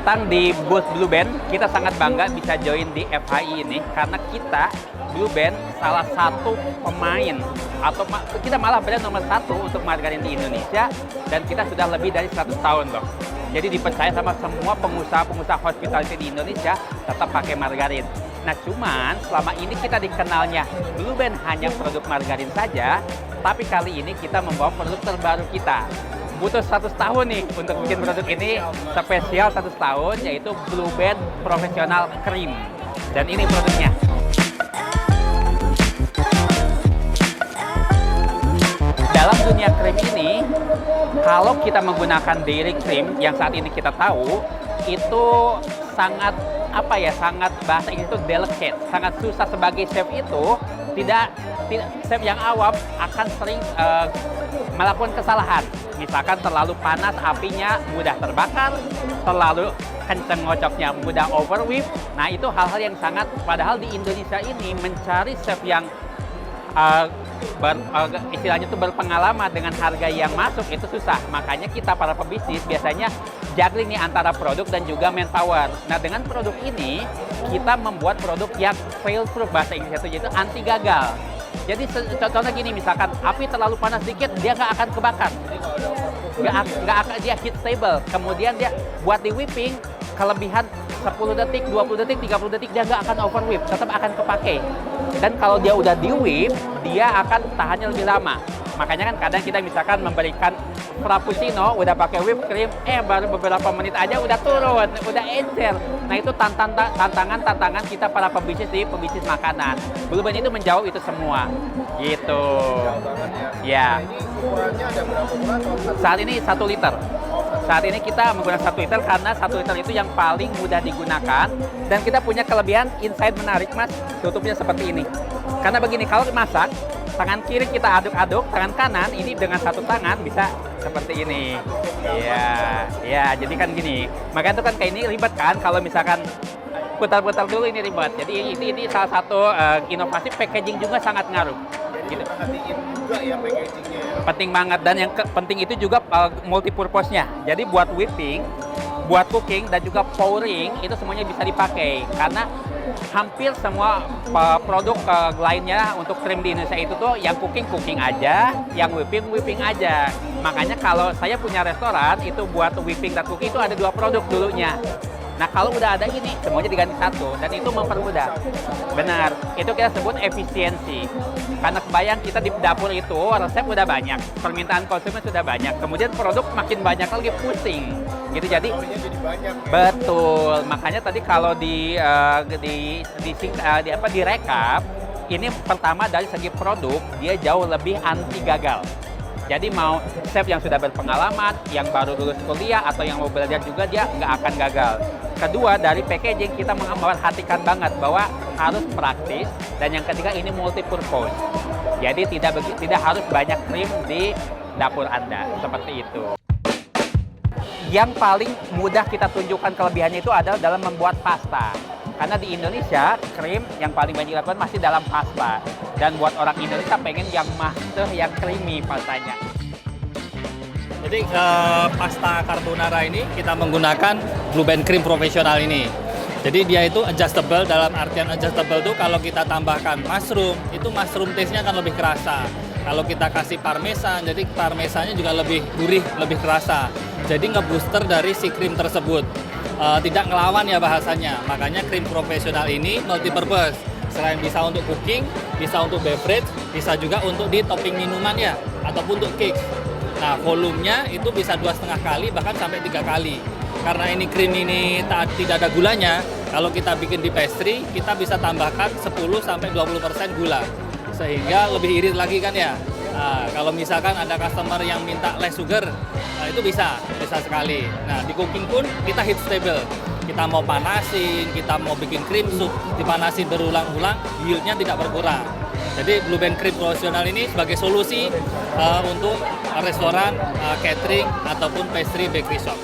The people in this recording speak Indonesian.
datang di booth Blue Band. Kita sangat bangga bisa join di FHI ini karena kita Blue Band salah satu pemain atau kita malah brand nomor 1 untuk margarin di Indonesia dan kita sudah lebih dari 100 tahun loh. Jadi dipercaya sama semua pengusaha-pengusaha hospitality di Indonesia tetap pakai margarin. Nah cuman selama ini kita dikenalnya Blue Band hanya produk margarin saja, tapi kali ini kita membawa produk terbaru kita. Butuh 100 tahun nih untuk bikin produk ini spesial 100 tahun, yaitu Blue Band Professional Cream. Dan ini produknya. Dalam dunia krim ini, kalau kita menggunakan dairy cream yang saat ini kita tahu, itu sangat sangat bahasa Inggris itu delicate, sangat susah sebagai chef itu tidak chef yang awam akan sering melakukan kesalahan. Misalkan terlalu panas apinya mudah terbakar, terlalu kenceng ngocoknya mudah overwhip. Nah itu hal-hal yang sangat, padahal di Indonesia ini mencari chef yang istilahnya itu berpengalaman dengan harga yang masuk itu susah. Makanya kita para pebisnis biasanya juggling nih antara produk dan juga manpower. Nah dengan produk ini kita membuat produk yang fail proof, bahasa Inggris itu yaitu anti gagal. Jadi contohnya gini, misalkan api terlalu panas dikit dia nggak akan kebakar, nggak akan dia heat stable. Kemudian dia buat di whipping kelebihan 10 detik, 20 detik, 30 detik dia nggak akan overwhip, tetap akan kepake. Dan kalau dia udah di whip, dia akan tahannya lebih lama. Makanya kan kadang kita misalkan memberikan frappuccino udah pakai whipped cream, baru beberapa menit aja udah turun, udah encer. Nah itu tantangan kita para pebisnis makanan. Blue Band itu menjawab itu semua, gitu. Ya. Ini ukurannya ada berapa bulan? Saat ini 1 liter. Saat ini kita menggunakan 1 liter karena 1 liter itu yang paling mudah digunakan. Dan kita punya kelebihan inside menarik, Mas. Tutupnya seperti ini. Karena begini, kalau masak, tangan kiri kita aduk-aduk, tangan kanan ini dengan satu tangan bisa seperti ini. Iya, jadi kan gini. Makanya itu kan kayak ini ribet kan, kalau misalkan putar-putar dulu ini ribet. Jadi ini salah satu inovasi packaging juga sangat ngaruh. Jadi perhatiin juga ya packagingnya. Penting banget, dan yang penting itu juga multi-purpose-nya. Jadi buat whipping, buat cooking, dan juga pouring itu semuanya bisa dipakai. Karena hampir semua produk lainnya untuk krim di Indonesia itu tuh yang cooking aja, yang whipping aja. Makanya kalau saya punya restoran itu buat whipping dan cooking itu ada 2 produk dulunya. Nah kalau udah ada ini semuanya diganti 1 dan itu mempermudah. Benar, itu kita sebut efisiensi. Karena kebayang kita di dapur itu resep udah banyak, permintaan konsumen sudah banyak, kemudian produk makin banyak lagi, pusing. Gitu jadi banyak, ya? Betul. Makanya tadi kalau direkap, ini pertama dari segi produk dia jauh lebih anti gagal. Jadi mau chef yang sudah berpengalaman, yang baru lulus kuliah atau yang mau belajar juga dia nggak akan gagal. Kedua dari packaging kita memperhatikan banget bahwa harus praktis, dan yang ketiga ini multi purpose. Jadi tidak harus banyak krim di dapur Anda seperti itu. Yang paling mudah kita tunjukkan kelebihannya itu adalah dalam membuat pasta. Karena di Indonesia, krim yang paling banyak dilakukan masih dalam pasta. Dan buat orang Indonesia pengen yang master, yang creamy pastanya. Jadi pasta carbonara ini kita menggunakan Blue Band Cream Professional ini. Jadi dia itu adjustable, dalam artian adjustable itu kalau kita tambahkan mushroom, itu mushroom taste-nya akan lebih kerasa. Kalau kita kasih parmesan, jadi parmesannya juga lebih gurih, lebih kerasa. Jadi ngebooster dari si krim tersebut. Tidak ngelawan ya bahasanya. Makanya krim profesional ini multipurpose. Selain bisa untuk cooking, bisa untuk beverage, bisa juga untuk di topping minuman ya, ataupun untuk cake. Nah, volumenya itu bisa 2,5 kali bahkan sampai 3 kali. Karena ini krim ini tidak ada gulanya, kalau kita bikin di pastry, kita bisa tambahkan 10-20% gula. Sehingga lebih irit lagi kan ya. Nah, kalau misalkan ada customer yang minta less sugar, nah itu bisa sekali. Nah, di cooking pun kita heat stable. Kita mau panasin, kita mau bikin cream soup, dipanasin berulang-ulang, yieldnya tidak berkurang. Jadi Blue Band Cream Professional ini sebagai solusi untuk restoran, catering, ataupun pastry bakery shop.